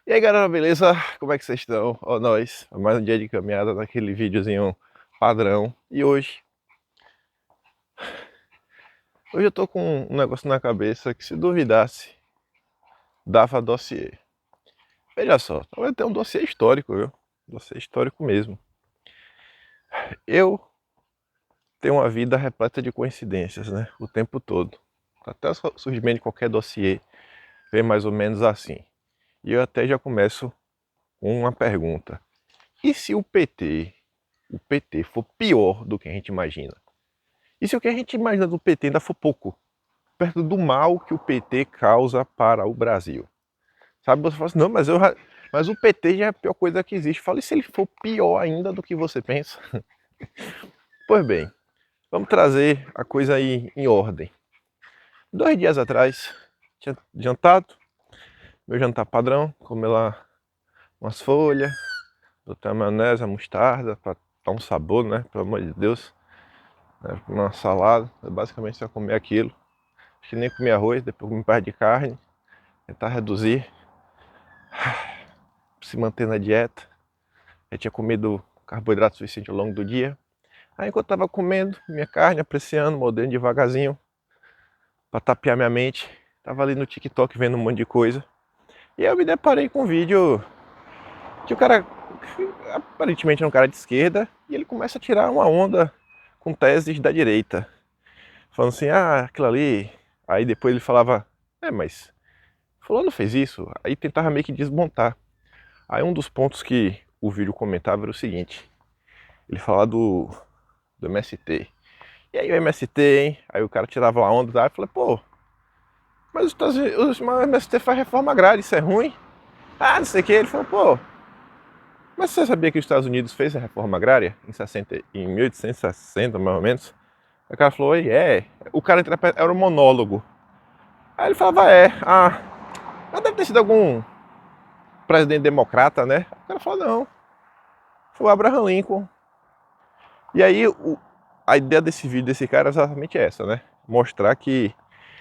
E aí galera, beleza? Como é que vocês estão? Ó, nós, mais um dia de caminhada naquele videozinho padrão. E hoje eu tô com um negócio na cabeça que se duvidasse, dava dossiê. Veja só, vai ter um dossiê histórico, viu? Dossiê histórico mesmo. Eu tenho uma vida repleta de coincidências, né? O tempo todo. Até o surgimento de qualquer dossiê vem mais ou menos assim. E eu até já começo com uma pergunta. E se o PT for pior do que a gente imagina? E se o que a gente imagina do PT ainda for pouco, perto do mal que o PT causa para o Brasil? Sabe, você fala assim, não, mas o PT já é a pior coisa que existe. Fala, e se ele for pior ainda do que você pensa? Pois bem, vamos trazer a coisa aí em ordem. 2 dias atrás, tinha jantado, meu jantar padrão, comer lá umas folhas, botar maionese, mostarda, para dar um sabor, né, pelo amor de Deus, né, uma salada, basicamente só comer aquilo. Acho que nem comi arroz, depois comi um par de carne, tentar reduzir, se manter na dieta. Eu tinha comido carboidrato suficiente ao longo do dia. Aí enquanto eu estava comendo minha carne, apreciando, mordendo devagarzinho, para tapear minha mente, estava ali no TikTok vendo um monte de coisa. E aí eu me deparei com um vídeo que o cara, aparentemente é um cara de esquerda, e ele começa a tirar uma onda com teses da direita. Falando assim, aquilo ali. Aí depois ele falava, mas fulano fez isso. Aí tentava meio que desmontar. Aí um dos pontos que o vídeo comentava era o seguinte, ele falava do MST. E aí o MST, hein? Aí o cara tirava a onda lá e falei, pô, mas o MST faz reforma agrária, isso é ruim? Não sei o que. Ele falou, pô, mas você sabia que os Estados Unidos fez a reforma agrária em 1860, mais ou menos? Aí o cara falou, o cara era um monólogo. Aí ele falava, mas deve ter sido algum presidente democrata, né? O cara falou, não, foi o Abraham Lincoln. E aí a ideia desse vídeo desse cara é exatamente essa, né? Mostrar que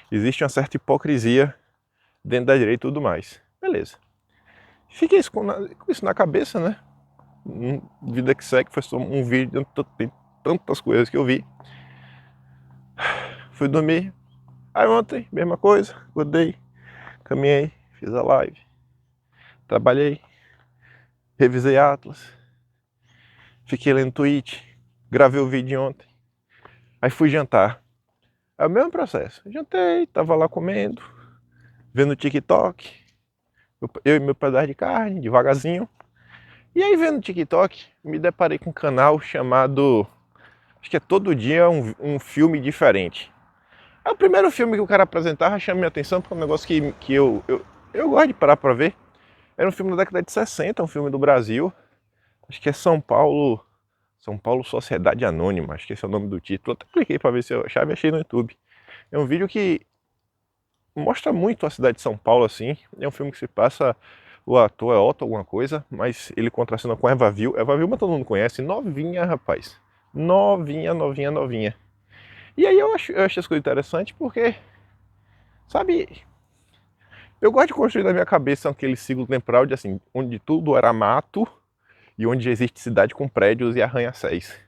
existe uma certa hipocrisia dentro da direita e tudo mais. Beleza. Fiquei isso com isso na cabeça, né? Vida que segue, foi só um vídeo, tem tantas coisas que eu vi. Fui dormir. Aí ontem, mesma coisa, acordei, caminhei, fiz a live, trabalhei, revisei Atlas, fiquei lendo tweet, gravei o vídeo ontem. Aí fui jantar. É o mesmo processo. Jantei, tava lá comendo, vendo TikTok, eu e meu pedaço de carne, devagarzinho. E aí vendo TikTok, me deparei com um canal chamado, acho que é Todo Dia um filme diferente. Aí o primeiro filme que o cara apresentava chama minha atenção, porque é um negócio que eu gosto de parar pra ver. Era um filme da década de 60, um filme do Brasil. Acho que é São Paulo Sociedade Anônima, acho que esse é o nome do título. Eu até cliquei pra ver se eu achava e achei no YouTube. É um vídeo que mostra muito a cidade de São Paulo, assim. É um filme que se passa, o ator é Otto alguma coisa, mas ele contracena com Eva Vilma. Eva Vilma todo mundo conhece, novinha, rapaz. Novinha, novinha, novinha. E aí eu acho as coisas interessantes porque, sabe, eu gosto de construir na minha cabeça aquele ciclo temporal de assim, onde tudo era mato e onde existe cidade com prédios e arranha-céus.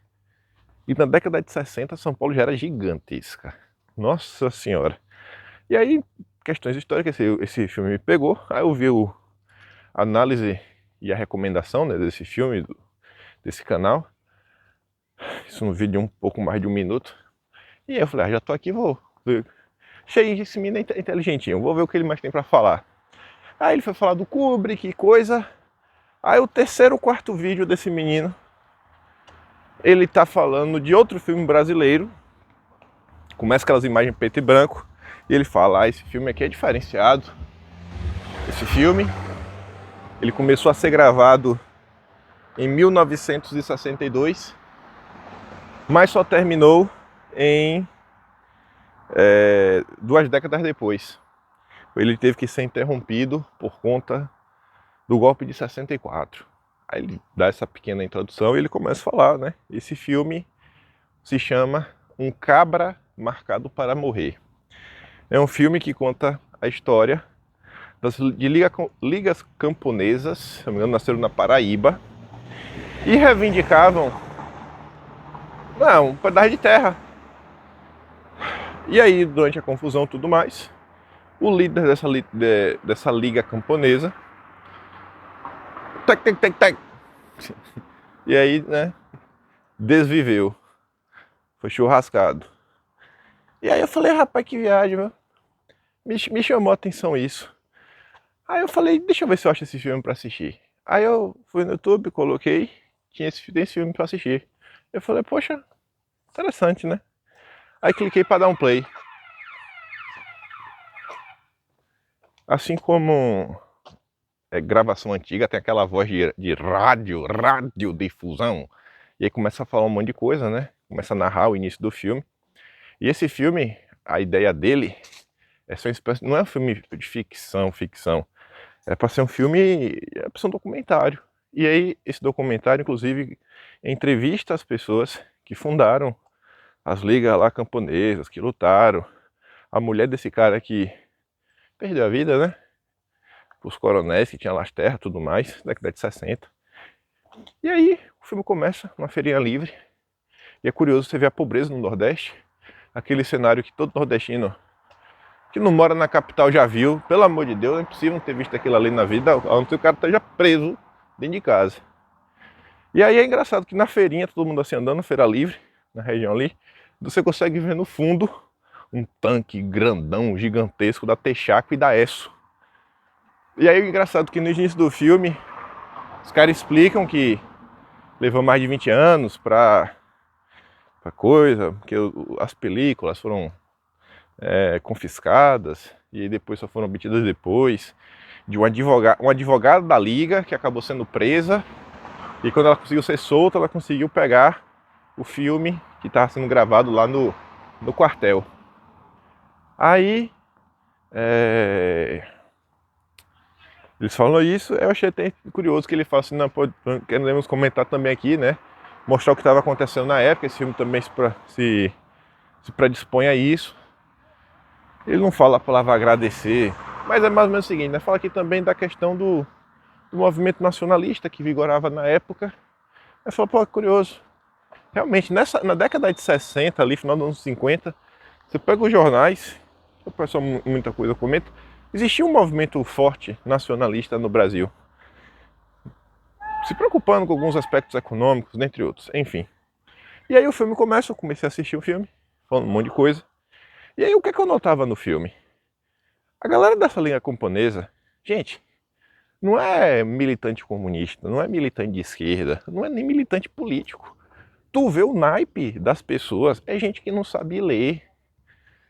E na década de 60, São Paulo já era gigantesca. Nossa senhora. E aí, questões históricas, esse filme me pegou. Aí eu vi a análise e a recomendação, né, desse filme, desse canal. Isso no vídeo de um pouco mais de 1 minuto. E aí eu falei, já tô aqui, vou ver. Achei esse menino inteligentinho, vou ver o que ele mais tem pra falar. Aí ele foi falar do Kubrick, que coisa. Aí o terceiro ou quarto vídeo desse menino, ele tá falando de outro filme brasileiro. Começa aquelas imagens preto e branco. E ele fala, esse filme aqui é diferenciado. Esse filme, ele começou a ser gravado em 1962, mas só terminou em 2 décadas depois. Ele teve que ser interrompido por conta do golpe de 64. Aí ele dá essa pequena introdução e ele começa a falar, né? Esse filme se chama Um Cabra Marcado para Morrer. É um filme que conta a história ligas camponesas, se não me engano, nasceram na Paraíba, e reivindicavam um pedaço de terra. E aí, durante a confusão e tudo mais, o líder dessa liga camponesa, tec, e aí, né, desviveu, foi churrascado. E aí eu falei, rapaz, que viagem, meu. Me chamou a atenção isso. Aí eu falei, deixa eu ver se eu acho esse filme pra assistir. Aí eu fui no YouTube, coloquei, tem esse filme pra assistir. Eu falei, poxa, interessante, né? Aí cliquei pra dar um play. Assim como gravação antiga, tem aquela voz de radiodifusão. E aí começa a falar um monte de coisa, né? Começa a narrar o início do filme. E esse filme, a ideia dele é ser uma espécie, não é um filme de ficção. É para ser um filme, é para ser um documentário. E aí, esse documentário, inclusive, entrevista as pessoas que fundaram as ligas lá camponesas, que lutaram. A mulher desse cara que perdeu a vida, né? Os coronéis que tinham lá as terras e tudo mais, década de 60. E aí, o filme começa numa feirinha livre. E é curioso você ver a pobreza no Nordeste. Aquele cenário que todo nordestino que não mora na capital já viu. Pelo amor de Deus, é impossível não ter visto aquilo ali na vida, a não ser que o cara esteja preso dentro de casa. E aí é engraçado que na feirinha, todo mundo assim andando, feira livre, na região ali, você consegue ver no fundo um tanque grandão, gigantesco da Texaco e da Esso. E aí é engraçado que no início do filme, os caras explicam que levou mais de 20 anos pra coisa, porque as películas foram confiscadas e aí depois só foram obtidas depois de um advogado da liga que acabou sendo presa, e quando ela conseguiu ser solta, ela conseguiu pegar o filme que estava sendo gravado lá no quartel. Aí eles falam isso, eu achei até curioso que ele fala assim, não, queremos comentar também aqui, né, mostrar o que estava acontecendo na época. Esse filme também se predispõe a isso. Ele não fala a palavra agradecer, mas é mais ou menos o seguinte, né? Fala aqui também da questão do movimento nacionalista que vigorava na época. Aí fala, pô, curioso. Realmente, na década de 60, ali, final dos anos 50, você pega os jornais, o pessoal muita coisa comenta, existia um movimento forte nacionalista no Brasil, se preocupando com alguns aspectos econômicos, dentre outros, enfim. E aí o filme começa, eu comecei a assistir o filme, falando um monte de coisa. E aí o que eu notava no filme? A galera dessa linha camponesa, gente, não é militante comunista, não é militante de esquerda, não é nem militante político. Tu vê o naipe das pessoas, é gente que não sabe ler,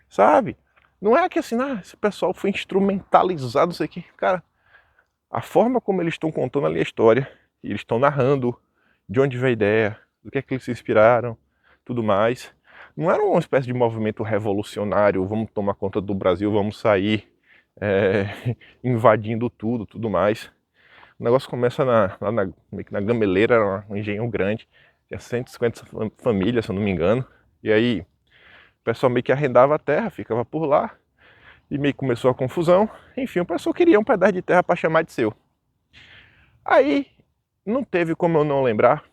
sabe? Não é que assim, esse pessoal foi instrumentalizado, isso aqui. Cara, a forma como eles estão contando ali a história, e eles estão narrando de onde veio a ideia, do que é que eles se inspiraram, tudo mais. Não era uma espécie de movimento revolucionário, vamos tomar conta do Brasil, vamos sair invadindo tudo mais. O negócio começa meio que na Gameleira, um engenho grande, tinha 150 famílias, se eu não me engano. E aí o pessoal meio que arrendava a terra, ficava por lá, e meio que começou a confusão. Enfim, o pessoal queria um pedaço de terra para chamar de seu. Aí não teve como eu não lembrar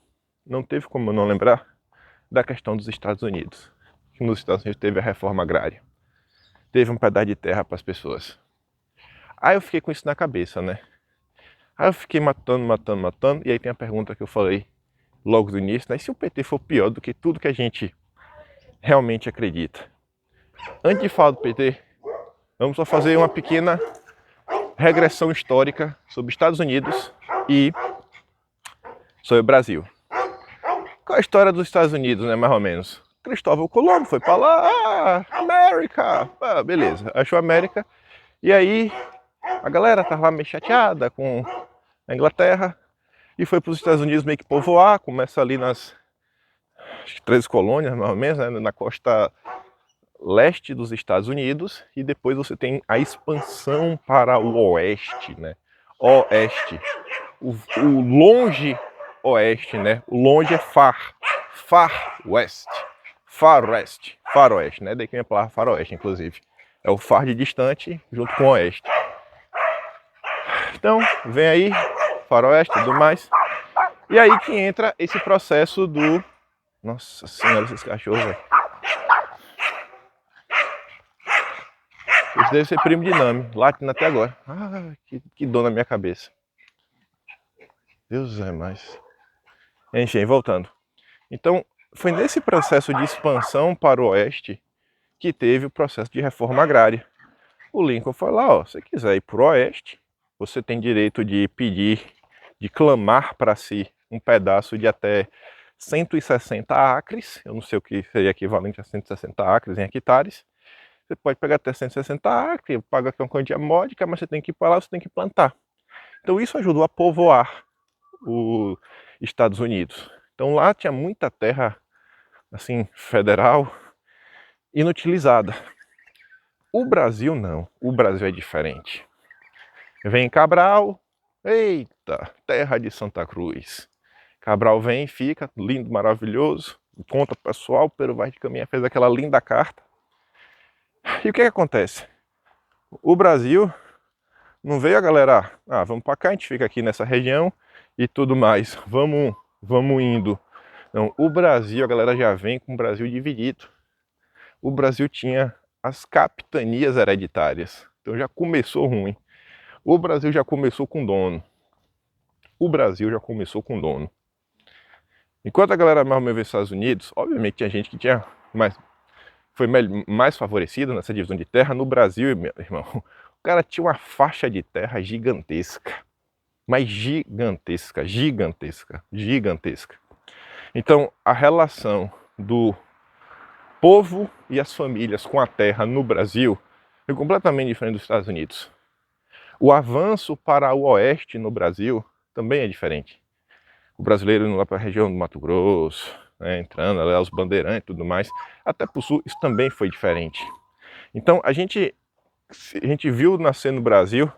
da questão dos Estados Unidos. Que nos Estados Unidos teve a reforma agrária, teve um pedaço de terra para as pessoas. Aí eu fiquei com isso na cabeça, né? Aí eu fiquei matando, e aí tem a pergunta que eu falei logo do início, né? E se o PT for pior do que tudo que a gente realmente acredita? Antes de falar do PT, vamos só fazer uma pequena regressão histórica sobre Estados Unidos e sobre o Brasil. Qual a história dos Estados Unidos, né, mais ou menos? Cristóvão Colombo foi para lá, América, beleza, achou a América, e aí a galera tava lá meio chateada com a Inglaterra e foi para os Estados Unidos meio que povoar, começa ali nas 13 colônias, mais ou menos, né, na costa leste dos Estados Unidos, e depois você tem a expansão para o oeste, né, oeste, o longe oeste, né, o longe é far west, faroeste, né, daí que vem a palavra faroeste, inclusive, é o far de distante junto com o oeste. Então, vem aí, faroeste e tudo mais. E aí que entra esse processo do... Nossa senhora, esses cachorros, velho. Esse deve ser primo de Nami, latindo até agora. Ah, que dor na minha cabeça. Deus é mais. Enfim, voltando. Então, foi nesse processo de expansão para o oeste que teve o processo de reforma agrária. O Lincoln foi lá, ó, se você quiser ir para o oeste, você tem direito de pedir, de clamar para si um pedaço de até 160 acres, eu não sei o que seria equivalente a 160 acres em hectares. Você pode pegar até 160 acres, paga uma quantia módica, mas você tem que ir para lá, você tem que plantar. Então isso ajudou a povoar os Estados Unidos. Então lá tinha muita terra, assim, federal, inutilizada. O Brasil não, o Brasil é diferente. Vem Cabral, eita, terra de Santa Cruz. Cabral vem, fica, lindo, maravilhoso, conta pessoal, Pero Vaz de Caminha fez aquela linda carta. E o que acontece? O Brasil não veio a galera, vamos para cá, a gente fica aqui nessa região e tudo mais, vamos indo. Não, o Brasil, a galera já vem com o Brasil dividido. O Brasil tinha as capitanias hereditárias, então já começou ruim. O Brasil já começou com dono. O Brasil já começou com dono. Enquanto a galera mais ou menos veio dos Estados Unidos, obviamente tinha gente que foi mais favorecida nessa divisão de terra. No Brasil, meu irmão, o cara tinha uma faixa de terra gigantesca. Mas gigantesca, gigantesca, gigantesca. Então, a relação do povo e as famílias com a terra no Brasil é completamente diferente dos Estados Unidos. O avanço para o oeste no Brasil também é diferente. O brasileiro indo lá para a região do Mato Grosso, né, entrando lá os bandeirantes e tudo mais, até para o sul, isso também foi diferente. Então a gente viu nascer no Brasil,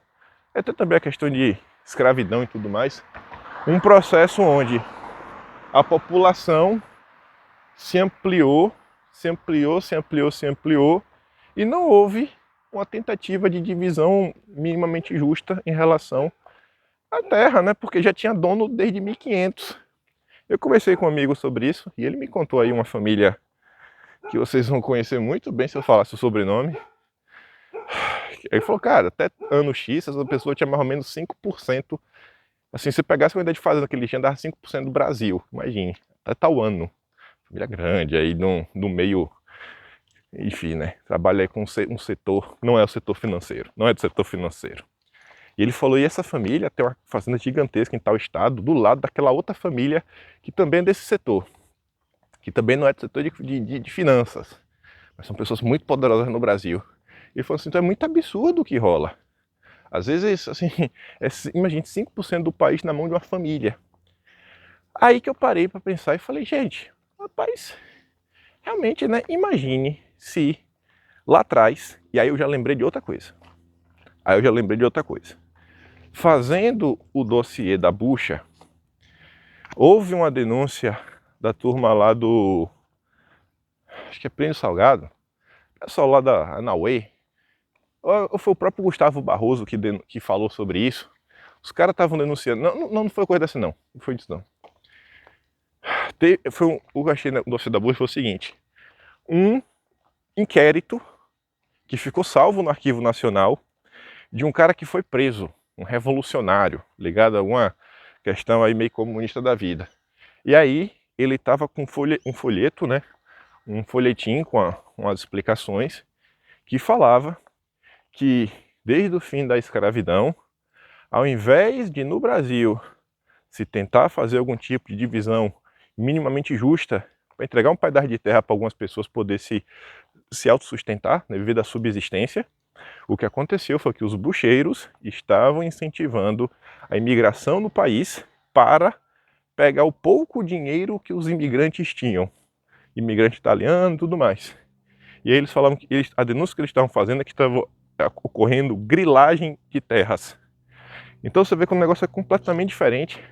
até também a questão de escravidão e tudo mais, um processo onde a população se ampliou, e não houve uma tentativa de divisão minimamente justa em relação à terra, né? Porque já tinha dono desde 1500. Eu conversei com um amigo sobre isso e ele me contou aí uma família que vocês vão conhecer muito bem se eu falasse o sobrenome. Ele falou, cara, até ano X, essa pessoa tinha mais ou menos 5%. Assim, se pegasse a quantidade de fazenda que ele tinha, dava 5% do Brasil. Imagine, até tal ano. Família grande, aí no meio... Enfim, né? Trabalha aí com um setor, não é o setor financeiro, não é do setor financeiro. E ele falou, e essa família tem uma fazenda gigantesca em tal estado, do lado daquela outra família que também é desse setor, que também não é do setor de finanças, mas são pessoas muito poderosas no Brasil. Ele falou assim, então é muito absurdo o que rola. Às vezes, assim, imagine 5% do país na mão de uma família. Aí que eu parei para pensar e falei, gente, rapaz, realmente, né, imagine se lá atrás, e aí eu já lembrei de outra coisa. Fazendo o dossiê da bucha, houve uma denúncia da turma lá do... acho que é Plínio Salgado, pessoal lá da Anauê, ou foi o próprio Gustavo Barroso que falou sobre isso. Os caras estavam denunciando, não foi coisa dessa não foi disso não. O que eu achei no dossiê da bucha foi o seguinte, um inquérito que ficou salvo no Arquivo Nacional de um cara que foi preso, um revolucionário, ligado a alguma questão aí meio comunista da vida. E aí ele estava com um folheto, né, um folhetim com as explicações que falava que desde o fim da escravidão, ao invés de no Brasil se tentar fazer algum tipo de divisão minimamente justa para entregar um pedaço de terra para algumas pessoas poder se autossustentar, né, viver da subsistência, o que aconteceu foi que os bucheiros estavam incentivando a imigração no país para pegar o pouco dinheiro que os imigrantes tinham, imigrante italiano e tudo mais. E aí eles falavam que a denúncia que eles estavam fazendo é que estava ocorrendo grilagem de terras. Então você vê que o negócio é completamente diferente.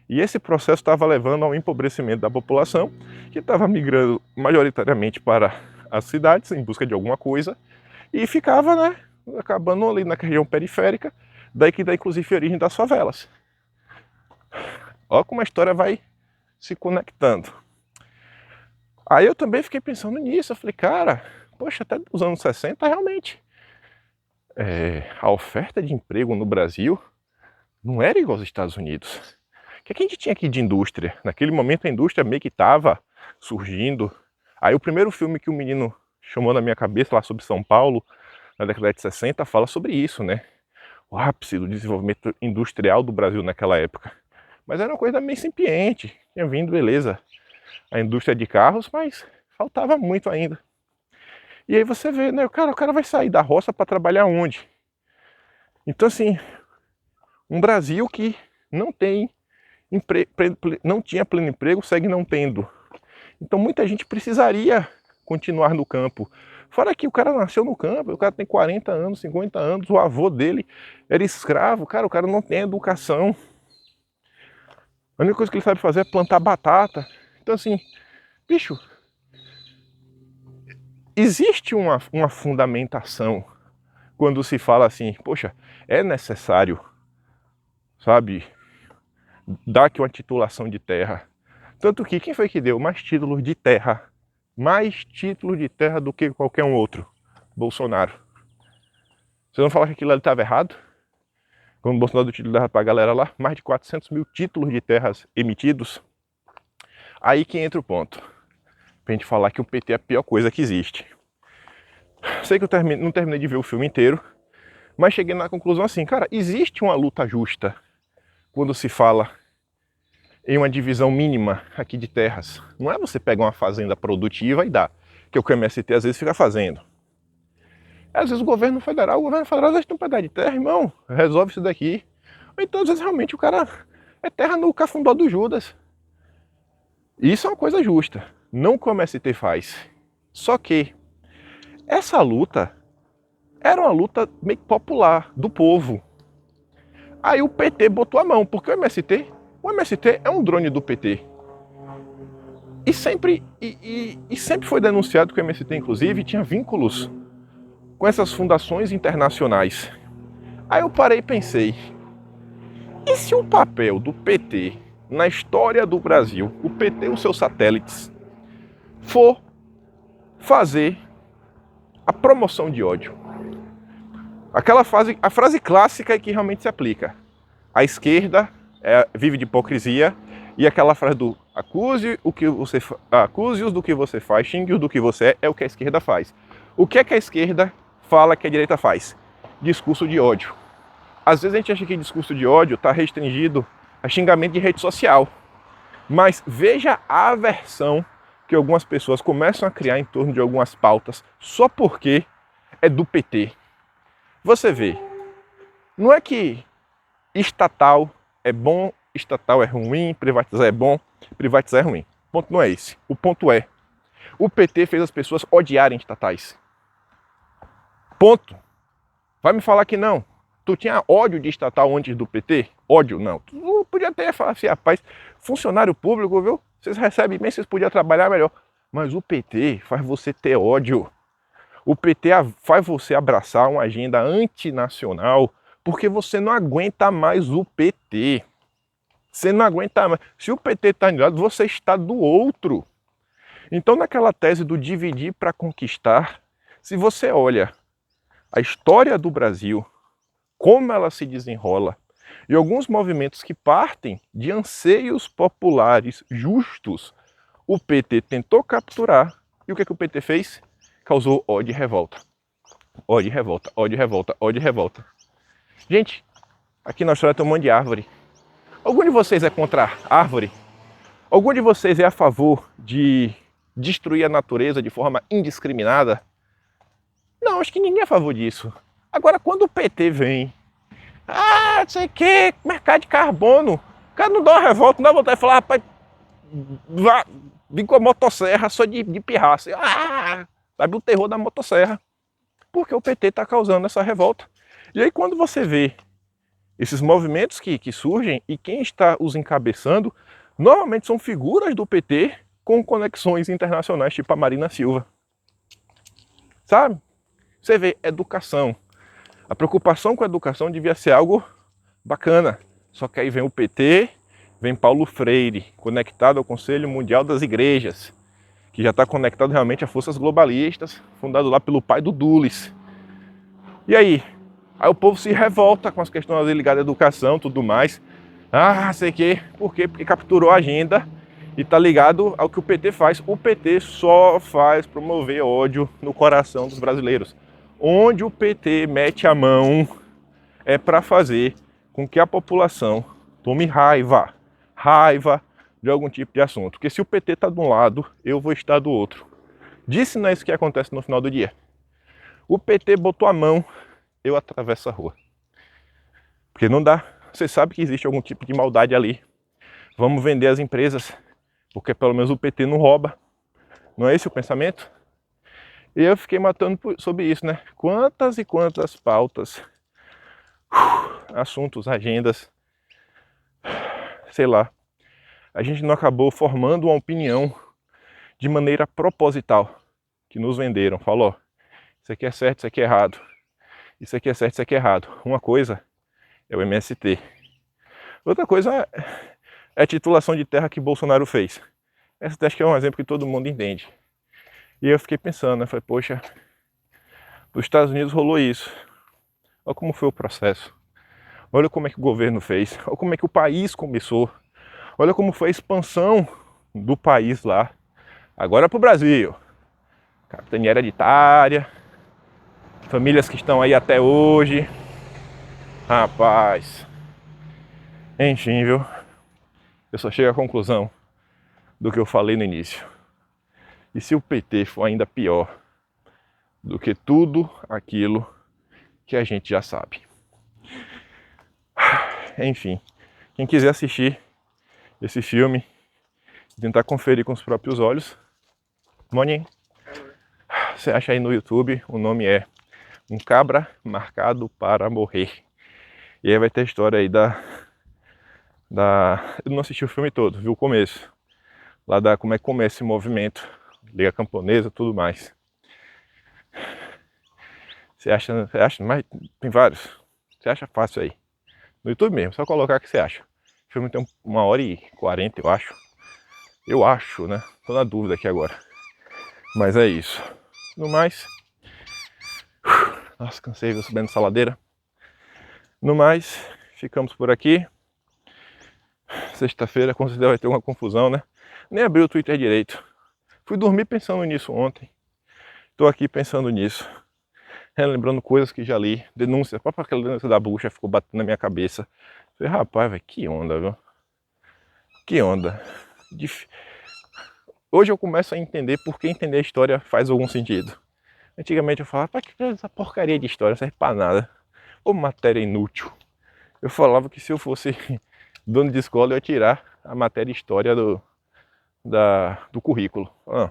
E esse processo estava levando ao empobrecimento da população, que estava migrando majoritariamente para as cidades em busca de alguma coisa, e ficava, né, acabando ali na região periférica, Daí que dá inclusive a origem das favelas. Olha como a história vai se conectando. Aí eu também fiquei pensando nisso, eu falei, cara, poxa, até os anos 60 realmente a oferta de emprego no Brasil não era igual aos Estados Unidos. O que a gente tinha aqui de indústria? Naquele momento a indústria meio que estava surgindo. Aí o primeiro filme que o menino chamou na minha cabeça lá sobre São Paulo, na década de 60, fala sobre isso, né? O ápice do desenvolvimento industrial do Brasil naquela época. Mas era uma coisa meio incipiente. Tinha vindo, beleza, a indústria de carros, mas faltava muito ainda. E aí você vê, né? O cara vai sair da roça para trabalhar onde? Então, assim, um Brasil que não tem não tinha pleno emprego, segue não tendo. Então muita gente precisaria continuar no campo. Fora que o cara nasceu no campo, o cara tem 40 anos, 50 anos, o avô dele era escravo, cara, o cara não tem educação. A única coisa que ele sabe fazer é plantar batata. Então assim, bicho, existe uma fundamentação quando se fala assim, poxa, é necessário, sabe, dar aqui uma titulação de terra. Tanto que quem foi que deu mais títulos de terra? Mais títulos de terra do que qualquer um outro? Bolsonaro. Vocês vão falar que aquilo ali estava errado? Quando o Bolsonaro deu título de terra pra galera lá, mais de 400 mil títulos de terras emitidos. Aí que entra o ponto. Pra gente falar que o PT é a pior coisa que existe. Sei que eu não terminei de ver o filme inteiro, mas cheguei na conclusão assim, cara, existe uma luta justa quando se fala em uma divisão mínima aqui de terras. Não é você pegar uma fazenda produtiva e dar, que é o que o MST às vezes fica fazendo. Às vezes o governo federal às vezes tem um pedaço de terra, irmão, resolve isso daqui. Ou então às vezes realmente o cara é terra no cafundó do Judas. Isso é uma coisa justa, não o que o MST faz. Só que essa luta era uma luta meio popular, do povo. Aí o PT botou a mão, porque o MST é um drone do PT. E sempre foi denunciado que o MST, inclusive, tinha vínculos com essas fundações internacionais. Aí eu parei e pensei, e se o papel do PT na história do Brasil, o PT e os seus satélites, for fazer a promoção de ódio? A frase clássica é que realmente se aplica. A esquerda vive de hipocrisia, e aquela frase do acuse-os do que você faz, xingue-os do que você é o que a esquerda faz. O que é que a esquerda fala que a direita faz? Discurso de ódio. Às vezes a gente acha que discurso de ódio está restringido a xingamento de rede social. Mas veja a aversão que algumas pessoas começam a criar em torno de algumas pautas só porque é do PT. Você vê, não é que estatal é bom, estatal é ruim, privatizar é bom, privatizar é ruim. O ponto não é esse. O ponto é, o PT fez as pessoas odiarem estatais. Ponto. Vai me falar que não. Tu tinha ódio de estatal antes do PT? Ódio, não. Tu podia até falar assim, rapaz, funcionário público, viu? Vocês recebem bem, vocês podiam trabalhar melhor. Mas o PT faz você ter ódio. O PT faz você abraçar uma agenda antinacional, porque você não aguenta mais o PT. Você não aguenta mais. Se o PT está de um lado, você está do outro. Então, naquela tese do dividir para conquistar, se você olha a história do Brasil, como ela se desenrola, e alguns movimentos que partem de anseios populares justos, o PT tentou capturar, e o que o PT fez? Causou ódio e revolta. Ódio e revolta, ódio e revolta, ódio e revolta. Gente, aqui na Austrália tem um monte de árvore. Algum de vocês é contra a árvore? Algum de vocês é a favor de destruir a natureza de forma indiscriminada? Não, acho que ninguém é a favor disso. Agora, quando o PT vem, não sei o que, mercado de carbono, o cara não dá uma revolta, não dá vontade de falar, rapaz, vim com a motosserra só de pirraça. Sabe o terror da motosserra? Porque o PT está causando essa revolta. E aí quando você vê esses movimentos que surgem e quem está os encabeçando, normalmente são figuras do PT com conexões internacionais, tipo a Marina Silva. Sabe? Você vê educação. A preocupação com a educação devia ser algo bacana. Só que aí vem o PT, vem Paulo Freire, conectado ao Conselho Mundial das Igrejas, que já está conectado realmente a forças globalistas, fundado lá pelo pai do Dulles. E aí? Aí o povo se revolta com as questões ligadas à educação e tudo mais. Ah, sei que. Por quê? Porque capturou a agenda e tá ligado ao que o PT faz. O PT só faz promover ódio no coração dos brasileiros. Onde o PT mete a mão é para fazer com que a população tome raiva de algum tipo de assunto. Porque se o PT tá de um lado, eu vou estar do outro. Disse não é isso que acontece no final do dia. O PT botou a mão, eu atravesso a rua. Porque não dá. Você sabe que existe algum tipo de maldade ali. Vamos vender as empresas, porque pelo menos o PT não rouba. Não é esse o pensamento? E eu fiquei matando sobre isso, né? Quantas e quantas pautas, assuntos, agendas, sei lá. A gente não acabou formando uma opinião de maneira proposital, que nos venderam. Falou, isso aqui é certo, isso aqui é errado. Isso aqui é certo, isso aqui é errado. Uma coisa é o MST. Outra coisa é a titulação de terra que Bolsonaro fez. Essa acho que é um exemplo que todo mundo entende. E eu fiquei pensando, né? Falei, poxa, nos Estados Unidos rolou isso. Olha como foi o processo. Olha como é que o governo fez. Olha como é que o país começou. Olha como foi a expansão do país lá. Agora para o Brasil. Capitania hereditária. Famílias que estão aí até hoje. Rapaz. Enfim, viu? Eu só chego à conclusão do que eu falei no início. E se o PT for ainda pior do que tudo aquilo que a gente já sabe? Enfim, quem quiser assistir esse filme, tentar conferir com os próprios olhos, morning. Você acha aí no YouTube, o nome é Um Cabra Marcado para Morrer. E aí vai ter a história aí eu não assisti o filme todo, vi o começo. Lá da como é que começa esse movimento, Liga Camponesa, tudo mais. Você acha, mas tem vários. Você acha fácil aí. No YouTube mesmo, só colocar que você acha. O filme tem 1h40, eu acho. Eu acho, né? Tô na dúvida aqui agora. Mas é isso. No mais... Nossa, cansei, vou subindo essa ladeira. No mais, ficamos por aqui. Sexta-feira, com certeza vai ter uma confusão, né? Nem abri o Twitter direito. Fui dormir pensando nisso ontem. Tô aqui pensando nisso. Relembrando coisas que já li. Denúncia, a própria aquela denúncia da bucha ficou batendo na minha cabeça. Falei, rapaz, velho, que onda, viu? Que onda. Hoje eu começo a entender por que entender a história faz algum sentido. Antigamente eu falava, pra que essa porcaria de história não serve pra nada? Ou matéria inútil. Eu falava que se eu fosse dono de escola eu ia tirar a matéria história do currículo. Não,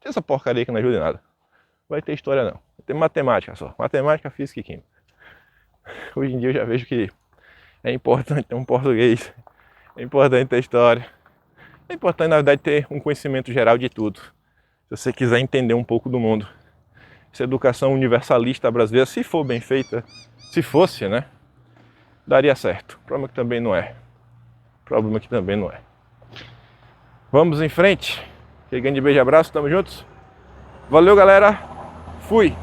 tem essa porcaria que não ajuda em nada. Não vai ter história não. Vai ter matemática só. Matemática, física e química. Hoje em dia eu já vejo que é importante ter um português. É importante ter história. É importante, na verdade, ter um conhecimento geral de tudo. Se você quiser entender um pouco do mundo. Essa educação universalista brasileira, se for bem feita, se fosse, né? Daria certo. O problema é que também não é. Vamos em frente. Aquele grande beijo e abraço, tamo juntos. Valeu, galera. Fui.